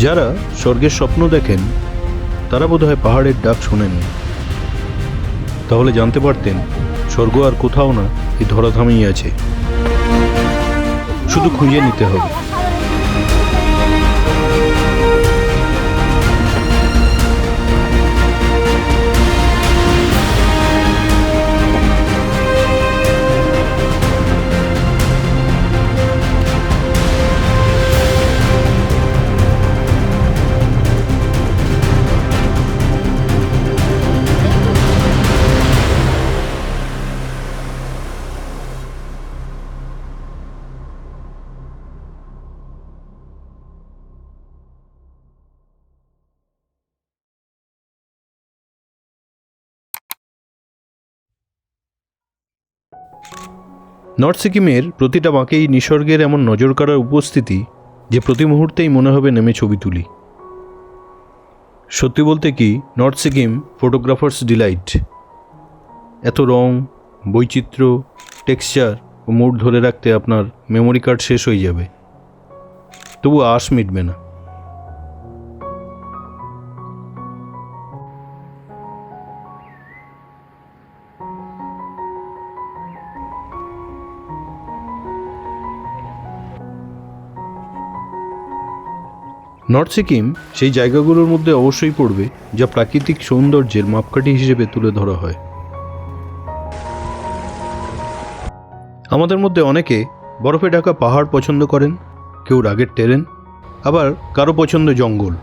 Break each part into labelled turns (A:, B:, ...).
A: যারা স্বর্গের স্বপ্ন দেখেন তারা বোধহয় পাহাড়ের ডাক শোনেননি, তাহলে জানতে পারতেন স্বর্গ আর কোথাও না, এই ধরাধামেই আছে, শুধু খুঁজে নিতে হবে। নর্থ সিকিমের প্রতিটা বাঁকেই নিসর্গের এমন নজর কাড়ার উপস্থিতি যে প্রতি মুহূর্তেই মনে হবে নেমে ছবি তুলি। সত্যি বলতে কি, নর্থ সিকিম ফটোগ্রাফার্স ডিলাইট। এত রং, বৈচিত্র্য, টেক্সচার ও মুড ধরে রাখতে আপনার মেমোরি কার্ড শেষ হয়ে যাবে, তবু আশ মিটবে না। নর্থ সিকিম সেই জায়গাগুলোর মধ্যে অবশ্যই পড়বে যা প্রাকৃতিক সৌন্দর্যের মাপকাঠি হিসেবে তুলে ধরা হয়। আমাদের মধ্যে অনেকে বরফে ঢাকা পাহাড় পছন্দ করেন, কেউ রাগের টেরেন, আবার কারো পছন্দ জঙ্গল।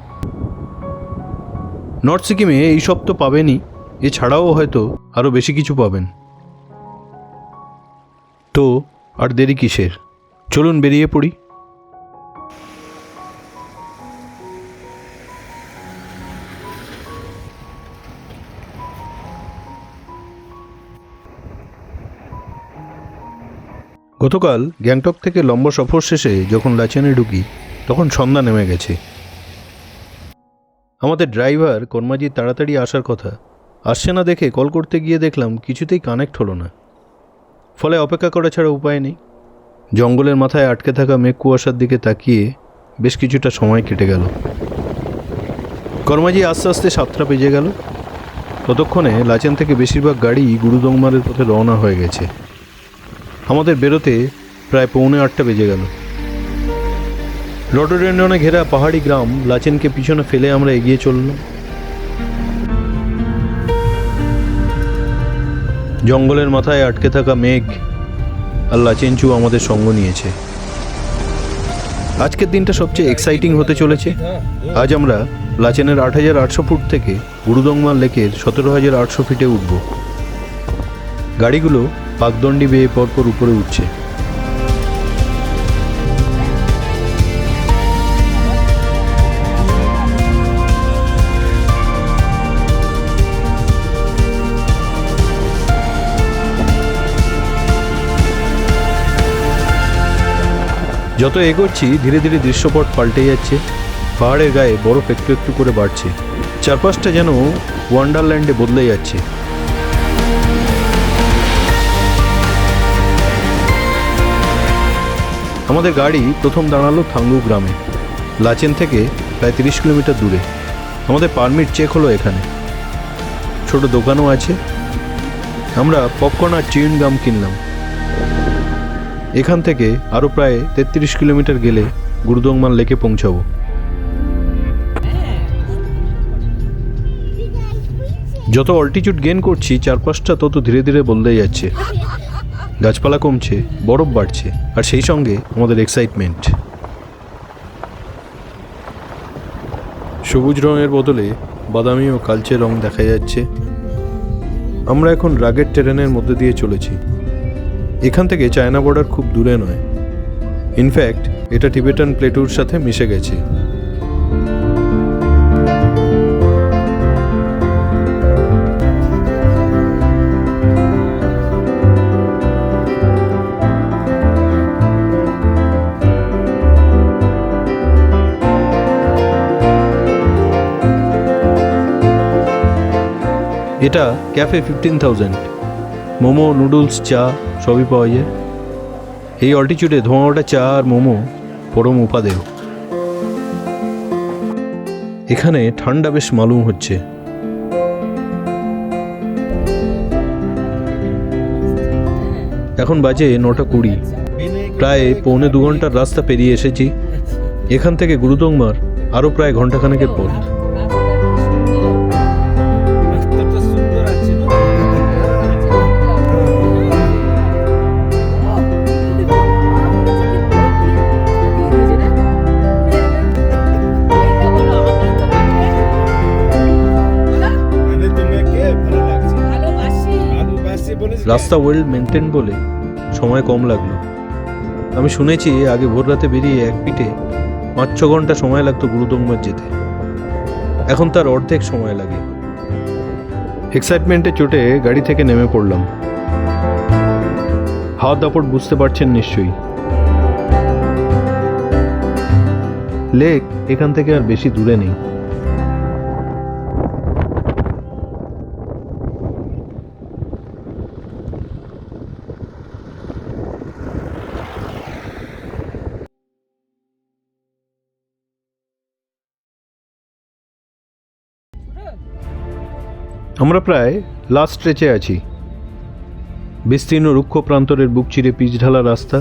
A: নর্থ সিকিমে এইসব তো পাবেনই, এছাড়াও হয়তো আরও বেশি কিছু পাবেন। তো আর দেরি কিসের, চলুন বেরিয়ে পড়ি। গতকাল গ্যাংটক থেকে লম্বা সফর শেষে যখন লাচেনে ঢুকি তখন সন্ধ্যা নেমে গেছে। আমাদের ড্রাইভার কর্মাজি তাড়াতাড়ি আসার কথা, আসছে না দেখে কল করতে গিয়ে দেখলাম কিছুতেই কানেক্ট হলো না। ফলে অপেক্ষা করা ছাড়া উপায় নেই। জঙ্গলের মাথায় আটকে থাকা মেঘ কুয়াশার দিকে তাকিয়ে বেশ কিছুটা সময় কেটে গেল। কর্মাজি আস্তে আস্তে 7টা বেজে গেল। ততক্ষণে লাচেন থেকে বেশিরভাগ গাড়ি গুরুদংমারের পথে রওনা হয়ে গেছে। আমাদের বেরোতে প্রায় 7:45 বেজে গেল। রডোডেন্ড্রনে ঘেরা পাহাড়ি গ্রাম লাচেনকে পিছনে ফেলে আমরা এগিয়ে চললাম। জঙ্গলের মাথায় আটকে থাকা মেঘ আর লাচেনচু আমাদের সঙ্গ নিয়েছে। আজকের দিনটা সবচেয়ে এক্সাইটিং হতে চলেছে। আজ আমরা লাচেনের 8,800 ফুট থেকে গুরুদংমার লেকের 17,800 ফিটে উঠব। গাড়িগুলো পাকদণ্ডি বেয়ে পরপর উপরে উঠছে। যত এগোচ্ছি ধীরে ধীরে দৃশ্যপট পাল্টে যাচ্ছে। পাহাড়ের গায়ে বরফ একটু একটু করে বাড়ছে। চারপাশটা যেন ওয়ান্ডারল্যান্ডে বদলে যাচ্ছে। আমাদের গাড়ি প্রথম দাঁড়ালো থাঙ্গু গ্রামে, লাচেন থেকে প্রায় 30 কিলোমিটার দূরে। আমাদের পারমিট চেক হলো এখানে। ছোট দোকানও আছে। আমরা পপকর্ন আর চিউইং গাম কিনলাম। এখান থেকে আরও প্রায় 33 কিলোমিটার গেলে গুরুদংমার লেকে পৌঁছাবো। যত অল্টিটিউড গেইন করছি চারপাশটা তত ধীরে ধীরে বদলে যাচ্ছে। গাছপালা কমছে, বরফ বাড়ছে, আর সেই সঙ্গে আমাদের এক্সাইটমেন্ট। সবুজ রঙের বদলে বাদামি ও কালচে রং দেখা যাচ্ছে। আমরা এখন রাগের টেরেনের মধ্যে দিয়ে চলেছি। এখান থেকে চায়না বর্ডার খুব দূরে নয়। ইনফ্যাক্ট এটা টিবেটান প্লেটুর সাথে মিশে গেছে। এটা ক্যাফে 15,000। মোমো, নুডলস, চা সবই পাওয়া যায়। এই অল্টিটিউডে ধোঁয়া ওঠা চা আর মোমো পরম উপাদেয়। এখানে ঠান্ডা বেশ মালুম হচ্ছে। এখন বাজে 9:20। প্রায় 1.25 ঘন্টার রাস্তা পেরিয়ে এসেছি। এখান থেকে গুরুদংমার আরও প্রায় ঘন্টাখানেকের পথ। রাস্তা ওয়েল মেনটেন বলে সময় কম লাগলো। আমি শুনেছি আগে ভোর রাতে বেরিয়ে এক পিঠে 5-6 ঘন্টা সময় লাগতো গুরুদংমার যেতে, এখন তার অর্ধেক সময় লাগে। এক্সাইটমেন্টে চোটে গাড়ি থেকে নেমে পড়লাম। হাওয়া দাপট বুঝতে পারছেন নিশ্চয়ই। লেক এখান থেকে আর বেশি দূরে নেই। আমরা প্রায় লাস্ট স্ট্রেচে আছি। বিস্তীর্ণ রুক্ষ প্রান্তরের বুক চিরে পিচ ঢালা রাস্তা,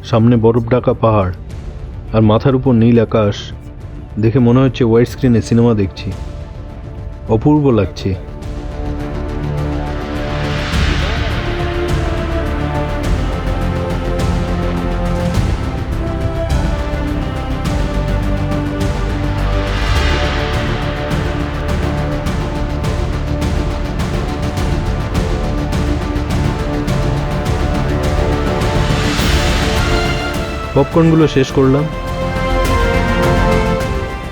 A: সামনে বরফ ঢাকা পাহাড় আর মাথার উপর নীল আকাশ। দেখে মনে হচ্ছে হোয়াইট স্ক্রিনে সিনেমা দেখছি। অপূর্ব লাগছে। পপকর্নগুলো শেষ করলাম।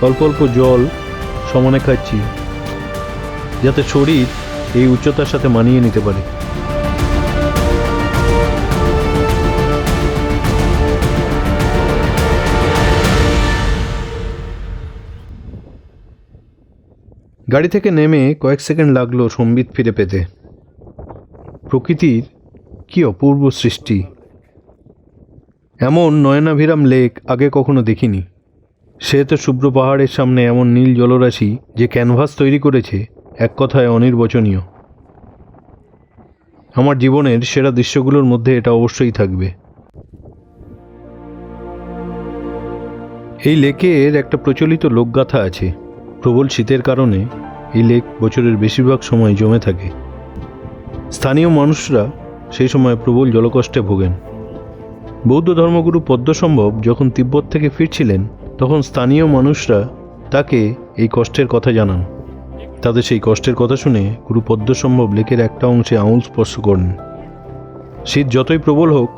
A: অল্প অল্প জল সমানে খাচ্ছি, যাতে শরীর এই উচ্চতার সাথে মানিয়ে নিতে পারে। গাড়ি থেকে নেমে কয়েক সেকেন্ড লাগলো সম্বিত ফিরে পেতে। প্রকৃতির কি অপূর্ব সৃষ্টি! এমন নয়নাভিরাম লেক আগে কখনো দেখিনি। সে তো শুভ্র পাহাড়ের সামনে এমন নীল জলরাশি যে ক্যানভাস তৈরি করেছে, এক কথায় অনির্বচনীয়। আমার জীবনের সেরা দৃশ্যগুলোর মধ্যে এটা অবশ্যই থাকবে। এই লেকের একটা প্রচলিত লোকগাথা আছে। প্রবল শীতের কারণে এই লেক বছরের বেশিরভাগ সময় জমে থাকে। স্থানীয় মানুষরা সেই সময় প্রবল জলকষ্টে ভোগেন। বৌদ্ধ ধর্মগুরু পদ্মসম্ভব যখন তিব্বত থেকে ফিরছিলেন, তখন স্থানীয় মানুষরা তাকে এই কষ্টের কথা জানান। তাদের সেই কষ্টের কথা শুনে গুরু পদ্মসম্ভব লেকের একটা অংশে আঙুল স্পর্শ করেন। শীত যতই প্রবল হোক,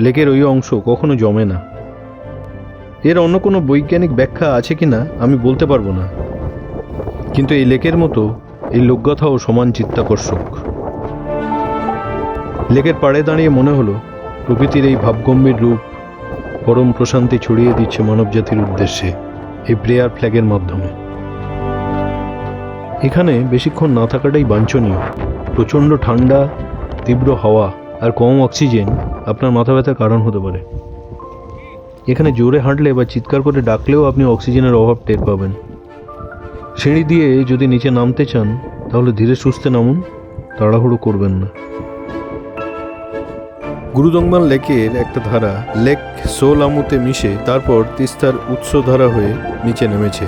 A: লেকের ওই অংশ কখনো জমে না। এর অন্য কোনো বৈজ্ঞানিক ব্যাখ্যা আছে কিনা আমি বলতে পারবো না, কিন্তু এই লেকের মতো এই লোকগাথাও সমান চিত্তাকর্ষক। লেকের পাড়ে দাঁড়িয়ে মনে হলো প্রকৃতির এই ভাবগম্ভীর রূপ পরম প্রশান্তি ছড়িয়ে দিচ্ছে মানবজাতির উদ্দেশ্যে এই প্রেয়ার ফ্ল্যাগের মাধ্যমে। এখানে বেশিক্ষণ না থাকাটাই বাঞ্ছনীয়। প্রচণ্ড ঠান্ডা, তীব্র হাওয়া আর কম অক্সিজেন আপনার মাথা ব্যথার কারণ হতে পারে। এখানে জোরে হাঁটলে বা চিৎকার করে ডাকলেও আপনি অক্সিজেনের অভাব টের পাবেন। সিঁড়ি দিয়ে যদি নিচে নামতে চান তাহলে ধীরে সুস্থে নামুন, তাড়াহুড়ো করবেন না। গুরুদংমার লেকের একটা ধারা লেক সোলামুতে মিশে তারপর তিস্তার উৎস ধারা হয়ে নিচে নেমেছে।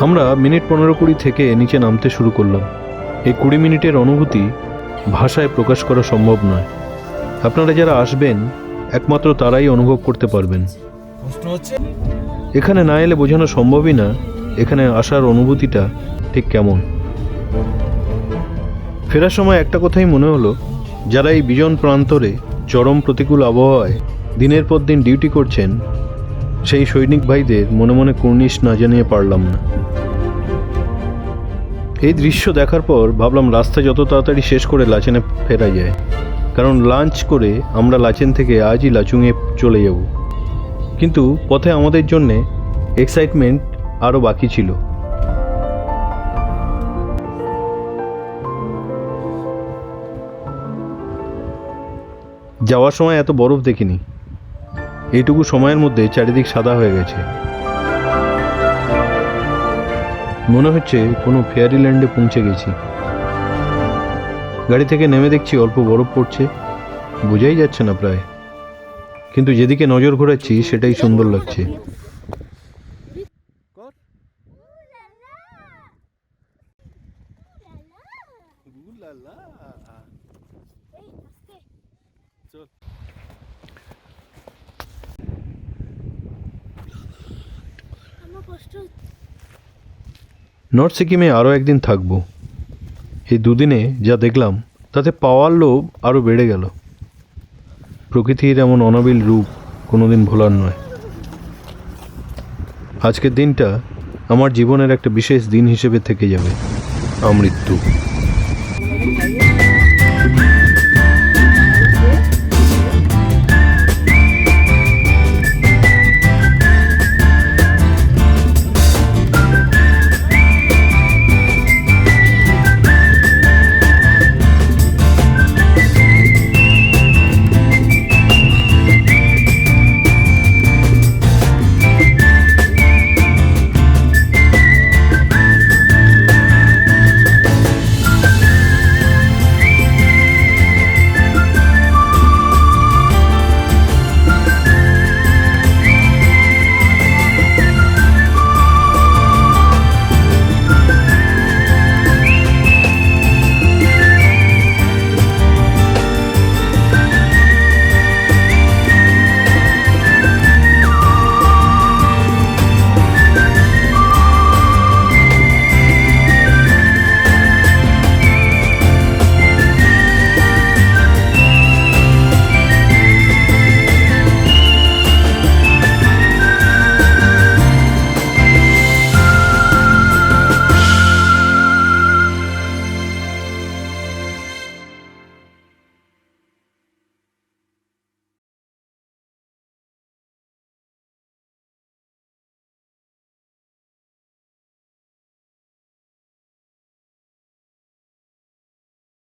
A: আমরা মিনিট 15-20 থেকে নিচে নামতে শুরু করলাম। এই 20 মিনিটের অনুভূতি ভাষায় প্রকাশ করা সম্ভব নয়। আপনারা যারা আসবেন একমাত্র তারাই অনুভব করতে পারবেন। এখানে না এলে বোঝানো সম্ভবই না এখানে আসার অনুভূতিটা ঠিক কেমন। ফেরার সময় একটা কথাই মনে হলো, যারা এই বিজন প্রান্তরে চরম প্রতিকূল আবহাওয়ায় দিনের পর দিন ডিউটি করছেন, সেই সৈনিক ভাইদের মনে মনে কুর্নিশ না জানিয়ে পারলাম না। এই দৃশ্য দেখার পর ভাবলাম রাস্তা যত তাড়াতাড়ি শেষ করে লাচেনে ফেরা যায়, কারণ লাঞ্চ করে আমরা লাচেন থেকে আজই লাচুংয়ে চলে যাব। কিন্তু পথে আমাদের জন্যে এক্সাইটমেন্ট আরও বাকি ছিল। যাওয়ার সময় এত বরফ দেখিনি। এইটুকু সময়ের মধ্যে চারিদিক সাদা হয়ে গেছে। মনে হচ্ছে কোনো ফেয়ারিল্যান্ডে পৌঁছে গেছি। গাড়ি থেকে নেমে দেখছি অল্প বরফ পড়ছে, বোঝাই যাচ্ছে না প্রায়, কিন্তু যেদিকে নজর ঘোরাচ্ছি সেটাই সুন্দর লাগছে। নর্থ সিকিমে আরও একদিন থাকবো। এই দুদিনে যা দেখলাম তাতে পাওয়ার লোভ আরও বেড়ে গেল। প্রকৃতির এমন অনাবিল রূপ কোনোদিন ভোলার নয়। আজকের দিনটা আমার জীবনের একটা বিশেষ দিন হিসেবে থেকে যাবে, আমৃত্যু।